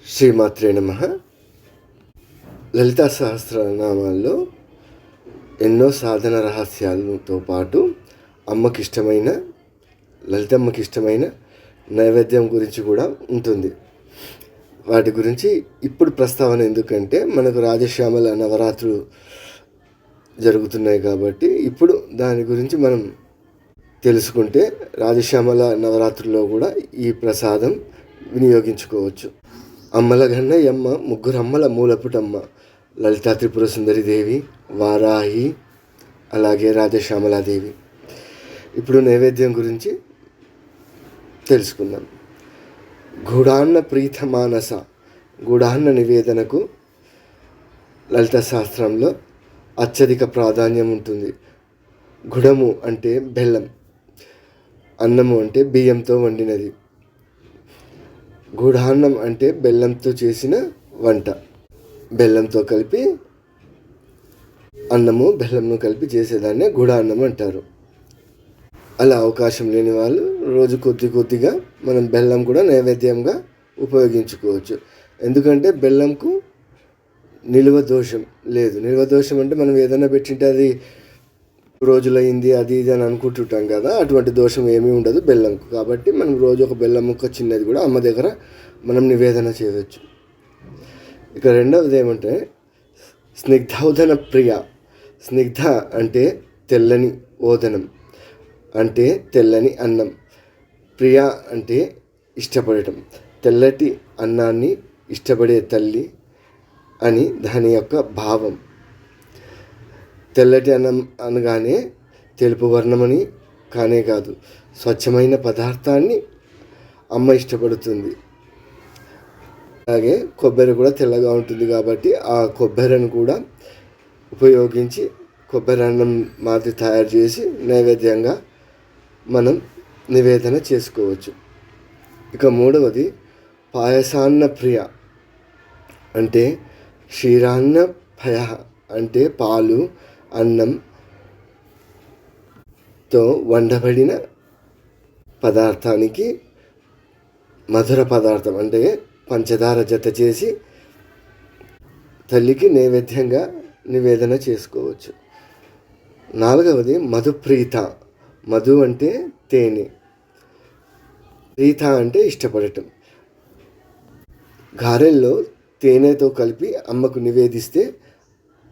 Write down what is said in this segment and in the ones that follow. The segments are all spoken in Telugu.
శ్రీమాత్రే నమః. లలితా సహస్రనామాల్లో ఎన్నో సాధన రహస్యాలతో పాటు లలితమ్మకి ఇష్టమైన నైవేద్యం గురించి కూడా ఉంటుంది. వాటి గురించి ఇప్పుడు ప్రస్తావన ఎందుకంటే మనకు రాజశ్యామల నవరాత్రులు జరుగుతున్నాయి కాబట్టి ఇప్పుడు దాని గురించి మనం తెలుసుకుంటే రాజశ్యామల నవరాత్రుల్లో కూడా ఈ ప్రసాదం వినియోగించుకోవచ్చు. అమ్మల యమ్మ ముగ్గురమ్మల మూలపుటమ్మ లలితా త్రిపుర సుందరి దేవి, వారాహి, అలాగే రాజశ్యామలాదేవి. ఇప్పుడు నైవేద్యం గురించి తెలుసుకుందాం. గుడాన్న ప్రీత మానస, గుడాన్న నివేదనకు లలిత శాస్త్రంలో అత్యధిక ప్రాధాన్యం ఉంటుంది. గుడము అంటే బెల్లం, అన్నము అంటే బియ్యంతో వండినది. గుడాన్నం అంటే బెల్లంతో చేసిన వంట. బెల్లంతో కలిపి అన్నము బెల్లంను కలిపి చేసేదాన్నే గుడాన్నం అంటారు. అలా అవకాశం లేని వాళ్ళు రోజు కొద్దిగా మనం బెల్లం కూడా నైవేద్యంగా ఉపయోగించుకోవచ్చు. ఎందుకంటే బెల్లంకు నిల్వ దోషం లేదు. నిల్వ దోషం అంటే మనం ఏదైనా పెట్టింటే అది రోజులైంది అది ఇది అని అనుకుంటుంటాం కదా, అటువంటి దోషం ఏమీ ఉండదు బెల్లంకు. కాబట్టి మనం రోజు ఒక బెల్లం ముక్క చిన్నది కూడా అమ్మ దగ్గర మనం నివేదన చేయవచ్చు. ఇక రెండవది ఏమంటే స్నిగ్ధోదన ప్రియ. స్నిగ్ధ అంటే తెల్లని ఓదనం అంటే తెల్లని అన్నం. ప్రియ అంటే ఇష్టపడటం. తెల్లటి అన్నాన్ని ఇష్టపడే తల్లి అని దాని యొక్క భావం. తెల్లటి అన్నం అనగానే తెలుపు వర్ణమని కానే కాదు, స్వచ్ఛమైన పదార్థాన్ని అమ్మ ఇష్టపడుతుంది. అలాగే కొబ్బరి కూడా తెల్లగా ఉంటుంది కాబట్టి ఆ కొబ్బరిని కూడా ఉపయోగించి కొబ్బరి అన్నం మాదిరి తయారు చేసి నైవేద్యంగా మనం నివేదన చేసుకోవచ్చు. ఇక మూడవది పాయసాన్న ప్రియ అంటే క్షీరాన్న భయ అంటే పాలు అన్నంతో వండబడిన పదార్థానికి మధుర పదార్థం అంటే పంచదార జత చేసి తల్లికి నైవేద్యంగా నివేదన చేసుకోవచ్చు. నాలుగవది మధుప్రీత. మధు అంటే తేనె, ప్రీత అంటే ఇష్టపడటం. గారెల్లో తేనెతో కలిపి అమ్మకు నివేదిస్తే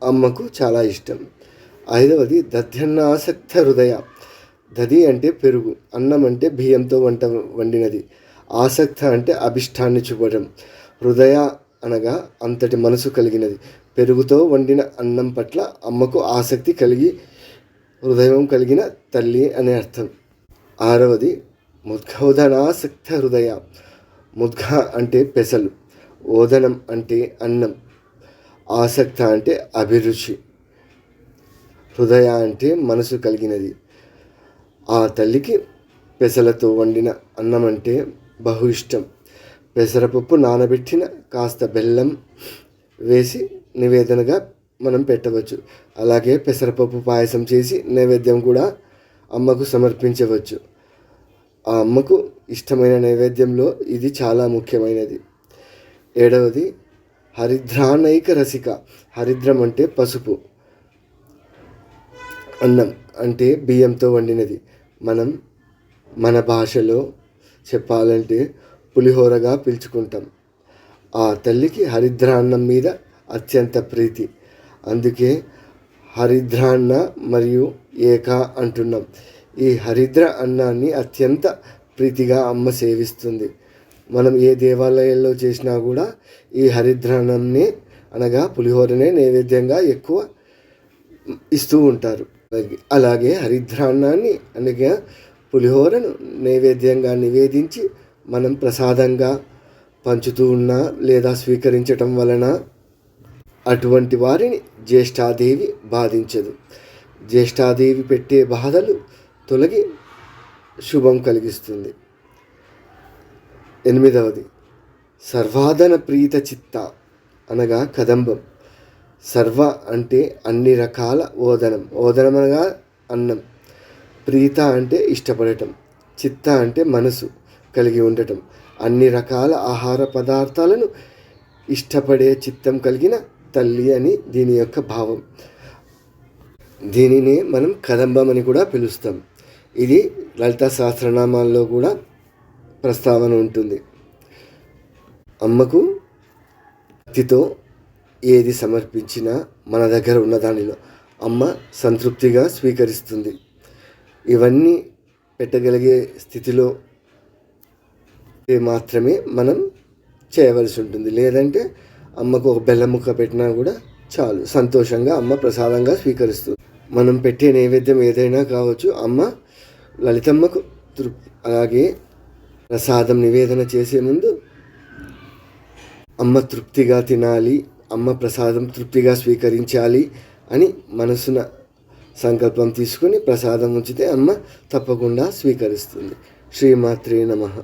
అమ్మకు చాలా ఇష్టం. ఐదవది దధ్యన్నాసక్త హృదయ. దధి అంటే పెరుగు, అన్నం అంటే బియ్యంతో వండినది, ఆసక్త అంటే అభిష్టాన్ని చూపడం, హృదయ అనగా అంతటి మనసు కలిగినది. పెరుగుతో వండిన అన్నం పట్ల అమ్మకు ఆసక్తి కలిగి హృదయం కలిగిన తల్లి అనే అర్థం. ఆరవది ముద్గోదనాసక్త హృదయ. ముద్గ అంటే పెసలు, ఓదనం అంటే అన్నం, ఆసక్త అంటే అభిరుచి, హృదయ అంటే మనసు కలిగినది. ఆ తల్లికి పెసలతో వండిన అన్నం అంటే బహు ఇష్టం. పెసరపప్పు నానబెట్టిన కాస్త బెల్లం వేసి నివేదనగా మనం పెట్టవచ్చు. అలాగే పెసరపప్పు పాయసం చేసి నైవేద్యం కూడా అమ్మకు సమర్పించవచ్చు. ఆ అమ్మకు ఇష్టమైన నైవేద్యంలో ఇది చాలా ముఖ్యమైనది. ఏడవది హరిద్రానైక రసిక. హరిద్రం అంటే పసుపు, అన్నం అంటే బియ్యంతో వండినది. మనం మన భాషలో చెప్పాలంటే పులిహోరగా పిలుచుకుంటాం. ఆ తల్లికి హరిద్రాన్నం మీద అత్యంత ప్రీతి. అందుకే హరిద్రాన్న మరియు ఏక అంటున్నాం. ఈ హరిద్ర అన్నాన్ని అత్యంత ప్రీతిగా అమ్మ సేవిస్తుంది. మనం ఏ దేవాలయంలో చేసినా కూడా ఈ హరిద్రాన్నంని అనగా పులిహోరనే నైవేద్యంగా ఎక్కువ ఇస్తూ ఉంటారు. అలాగే హరిద్రాన్నాన్ని అనగా పులిహోరను నైవేద్యంగా నివేదించి మనం ప్రసాదంగా పంచుతూ ఉన్నా లేదా స్వీకరించటం వలన అటువంటి వారిని జ్యేష్ఠాదేవి బాధించదు. జ్యేష్ఠాదేవి పెట్టే బాధలు తొలగి శుభం కలిగిస్తుంది. ఎనిమిదవది సర్వాదన ప్రీత చిత్త అనగా కదంబం. సర్వ అంటే అన్ని రకాల ఓదనం, ఓదనం అనగా అన్నం. ప్రీత అంటే ఇష్టపడటం, చిత్త అంటే మనసు కలిగి ఉండటం. అన్ని రకాల ఆహార పదార్థాలను ఇష్టపడే చిత్తం కలిగిన తల్లి అని దీని యొక్క భావం. దీనినే మనం కదంబం అని కూడా పిలుస్తాం. ఇది లలిత సహస్రనామాల్లో కూడా ప్రస్తావన ఉంటుంది. అమ్మకు భక్తితో ఏది సమర్పించినా మన దగ్గర ఉన్న దానిలో అమ్మ సంతృప్తిగా స్వీకరిస్తుంది. ఇవన్నీ పెట్టగలిగే స్థితిలో మాత్రమే మనం చేయవలసి ఉంటుంది. లేదంటే అమ్మకు ఒక బెల్లం ముక్క పెట్టినా కూడా చాలు, సంతోషంగా అమ్మ ప్రసాదంగా స్వీకరిస్తుంది. మనం పెట్టే నైవేద్యం ఏదైనా కావచ్చు, అమ్మ లలితమ్మకు అలాగే ప్రసాదం నివేదన చేసే ముందు అమ్మ తృప్తిగా తినాలి, అమ్మ ప్రసాదం తృప్తిగా స్వీకరించాలి అని మనసున సంకల్పం తీసుకొని ప్రసాదం ఉంచితే అమ్మ తప్పకుండా స్వీకరిస్తుంది. శ్రీమాత్రే నమః.